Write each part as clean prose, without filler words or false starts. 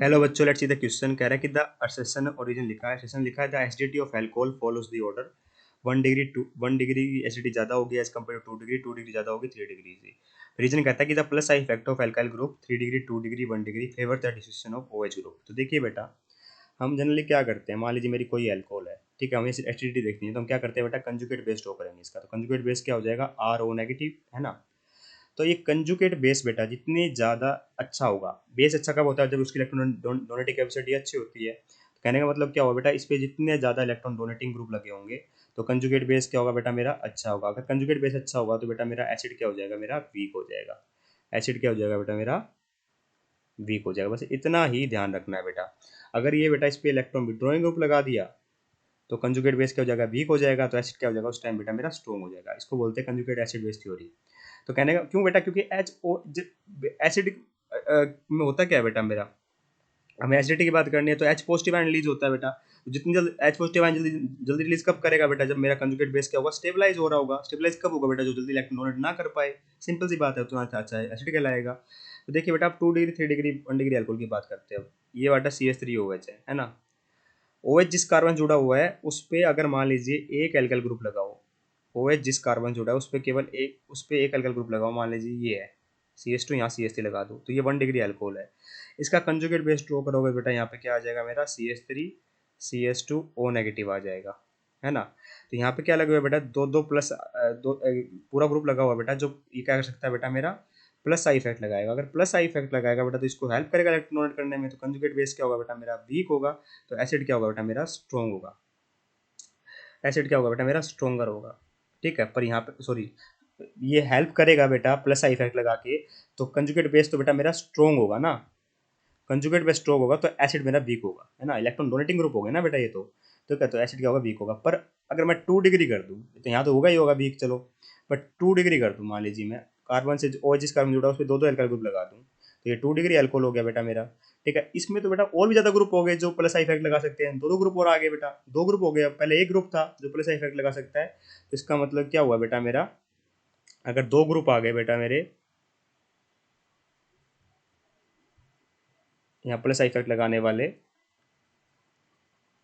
Hello बच्चों, let's see the question. कह रहा है कि द असर्शन ओरिजिन लिखा है, असर्शन लिखा है the acidity of alcohol follows the order 1 degree acidity ज्यादा होगी as compare to 2 degree, 2 degree ज्यादा होगी 3 डिग्री से। रीजन कहता है कि the plus I effect of alkyl group 3 degree, 2 degree, 1 degree favour the distribution of OH group. तो देखिए बेटा, हम जनरली क्या करते हैं, मान लीजिए मेरी कोई अल्कोहल है, ठीक है, हमें एसिडिटी देखनी है, तो हम क्या करते हैं बेटा, कंजुगेट बेस ड्रॉ करेंगे इसका। तो कंजुगेट बेस क्या हो जाएगा, RO नेगेटिव, है ना। तो ये कंजुगेट बेस बेटा जितनी ज़्यादा अच्छा होगा, बेस अच्छा कब होता है, जब उसकी इलेक्ट्रॉन डोनेटिंग कैपेसिटी अच्छी होती है। तो कहने का मतलब क्या होगा बेटा, इस पे जितने ज़्यादा इलेक्ट्रॉन डोनेटिंग ग्रुप लगे होंगे तो कंजुगेट बेस क्या होगा बेटा, मेरा अच्छा होगा। अगर कंजुगेट बेस अच्छा होगा तो बेटा मेरा एसिड क्या हो जाएगा, मेरा वीक हो जाएगा। एसिड क्या हो जाएगा बेटा, मेरा वीक हो जाएगा। बस इतना ही ध्यान रखना है बेटा। अगर ये बेटा इस पे इलेक्ट्रॉन विड्रॉइंग ग्रुप लगा दिया तो कंजुगेट बेस क्या हो जाएगा, वीक हो जाएगा, तो एसिड क्या हो जाएगा उस टाइम बेटा मेरा स्ट्रॉन्ग हो जाएगा। इसको बोलते हैं कंजुगेट एसिड बेस थ्योरी। तो कहने का क्यों बेटा, क्योंकि एसिड में होता क्या है बेटा, मेरा हमें एसिडिटी की बात करनी है तो H पॉजिटिव आयन रिलीज होता है बेटा। तो जितनी जल्दी H पॉजिटिव आयन जल्दी जल्दी रिलीज कब करेगा बेटा, जब मेरा कंजुगेट बेस क्या होगा, स्टेबलाइज हो रहा होगा। स्टेबलाइज कब होगा बेटा, जो जल्दी इलेक्ट्रॉन डोनेट ना कर पाए। सिंपल सी बात है, तो अच्छा है एसिड कहलाएगा। तो देखिए बेटा, आप 2 डिग्री, 3 डिग्री, 1 डिग्री अल्कोहल की बात करते हो, ये बेटा CH3OH है ना। OH जिस कार्बन जुड़ा हुआ है उस पर अगर मान लीजिए एक एल्काइल ग्रुप लगाओ, OH जिस कार्बन जुड़ा है उस पर केवल एक, उस पर एक एल्काइल ग्रुप लगाओ, मान लीजिए ये है CH2, यहाँ CH3 लगा दो, तो ये 1 डिग्री अल्कोहल है। इसका कंजुगेट बेस ड्रॉ करोगे बेटा, यहाँ पे क्या आ जाएगा मेरा CH3 CH2O नेगेटिव आ जाएगा, है ना। तो यहाँ पे क्या लगा हुआ है बेटा, दो दो प्लस पूरा ग्रुप लगा हुआ है बेटा, जो ये क्या कर सकता है बेटा, मेरा प्लस आई इफेक्ट लगाएगा। अगर प्लस आई इफेक्ट लगाएगा बेटा तो इसको हेल्प करेगा इलेक्ट्रॉन डोनेट करने में। तो कंजुगेट बेस क्या होगा बेटा, मेरा वीक होगा, तो एसिड क्या होगा बेटा, मेरा स्ट्रॉन्ग होगा। एसिड क्या होगा बेटा, मेरा स्ट्रोंगर होगा, ठीक है। पर यहाँ पे सॉरी, ये हेल्प करेगा बेटा प्लस आई इफेक्ट लगा के, तो कंजुगेट बेस तो बेटा मेरा स्ट्रोंग होगा ना। कंजुगेट बेस स्ट्रोंग होगा तो एसिड मेरा वीक होगा, है ना। इलेक्ट्रॉन डोनेटिंग ग्रुप हो गया ना बेटा ये तो क्या, तो एसिड क्या होगा, वीक होगा। पर अगर मैं 2 डिग्री कर दूँ तो यहाँ तो होगा ही होगा वीक, चलो। बट 2 डिग्री कर दूँ, मान लीजिए मैं कार्बन से ओ जिस कार्बन जुड़ा है उस पर दो दो एल्काइल ग्रुप लगा दूँ, तो ये 2 डिग्री अल्कोहल हो गया बेटा मेरा, ठीक है। इसमें तो बेटा और भी ज्यादा ग्रुप हो गए जो प्लस आई इफेक्ट लगा सकते हैं, दो दो ग्रुप और आ गए बेटा, दो ग्रुप हो गए। अब पहले एक ग्रुप था जो प्लस आई इफेक्ट लगा सकता है, तो इसका मतलब क्या हुआ बेटा मेरा, अगर दो ग्रुप आ गए बेटा मेरे यहाँ प्लस आई इफेक्ट लगाने वाले,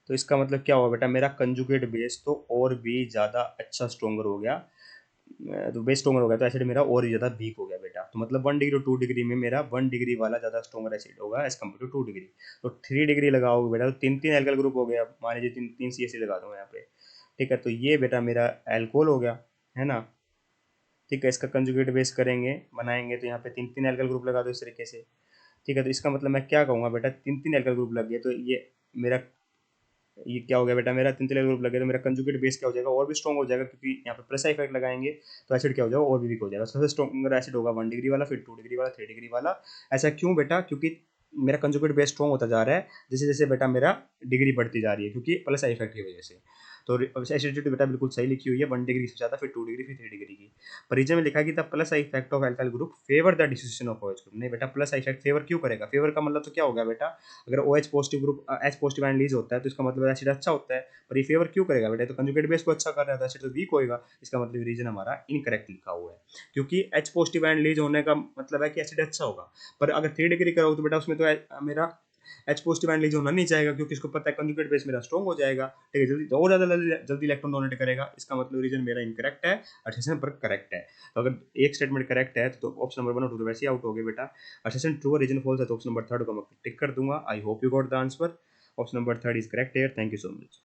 तो इसका मतलब क्या हुआ बेटा, मेरा कंजुगेट बेस तो और भी ज़्यादा अच्छा स्ट्रोंगर हो गया। तो बेस स्ट्रोंगर हो गया तो एसिड मेरा और ही ज़्यादा वीक हो गया बेटा। तो मतलब 1 डिग्री और 2 डिग्री में मेरा 1 डिग्री वाला ज़्यादा स्ट्रोंगर एसिड होगा एज कम्पेयर टू 2 डिग्री। तो 3 डिग्री लगाओगे बेटा तो तीन तीन एल्कल ग्रुप हो गया, मान लीजिए तीन तीन CH लगा दूँ यहाँ पे, ठीक है। तो ये बेटा मेरा एल्कोहल हो गया, है ना, ठीक है। इसका कंजुगेट बेस करेंगे, बनाएंगे, तो यहाँ पे तीन तीन एल्कल ग्रुप लगा दो इस तरीके से, ठीक है। तो इसका मतलब मैं क्या कहूँगा बेटा, तीन तीन एल्कल ग्रुप लग गए तो मेरा ये क्या हो गया बेटा, मेरा तीन तीन ग्रुप लगे तो मेरा कंजुगेट बेस क्या हो जाएगा, और भी स्ट्रॉन्ग हो जाएगा, क्योंकि यहाँ पे प्लस इफेक्ट लगाएंगे तो एसिड क्या हो जाएगा, और भी वीक हो जाएगा। सबसे स्ट्रॉन्गर एसिड होगा 1 डिग्री वाला, फिर 2 डिग्री वाला, 3 डिग्री वाला। ऐसा क्यों बेटा, क्योंकि मेरा कंजुगेट बेस स्ट्रॉन्ग होता जा रहा है जैसे जैसे बेटा मेरा डिग्री बढ़ती जा रही है, क्योंकि प्लस इफेक्ट की वजह से। तो एसिडिटी बेटा बिल्कुल सही लिखी हुई है, 1 डिग्री से ज़्यादा, फिर 2 डिग्री, फिर 3 डिग्री की। परिचय में लिखा कि the plus effect of alkyl group favour the distribution of OH group. नहीं बेटा, प्लस इफेक्ट फेवर क्यों करेगा, फेवर का मतलब तो क्या होगा बेटा, अगर OH positive group H positive ion release होता है तो इसका मतलब एसिड अच्छा होता है। पर ये फेवर क्यों करेगा बेटा, तो कंजुगेट बेस को अच्छा कर रहा है तो एसिड तो वीक होएगा। इसका मतलब रीजन हमारा इनकरेक्ट लिखा हुआ है, क्योंकि H पॉजिटिव आयन रिलीज होने का मतलब है कि एसिड अच्छा होगा। पर अगर 3 डिग्री करोगे तो बेटा उसमें तो मेरा H पॉजिटिव आयन रिलीज होना नहीं चाहेगा, क्योंकि इसको पता है कंजुगेट बेस मेरा स्ट्रॉन्ग हो जाएगा, ठीक है, जल्दी और ज़्यादा जल्दी इलेक्ट्रॉन डोनेट करेगा। इसका मतलब रीजन मेरा इनकरेक्ट है, असर्शन पर करेक्ट है। तो अगर एक स्टेटमेंट करेक्ट है तो ऑप्शन नंबर 1 और 2 तो वैसे ही आउट हो गए बेटा। असर्शन ट्रू और रीजन फॉल्स है तो ऑप्शन नंबर 3 को मैं टिक कर दूंगा। I hope you got the answer. Option number 3 is correct here. Thank you so much.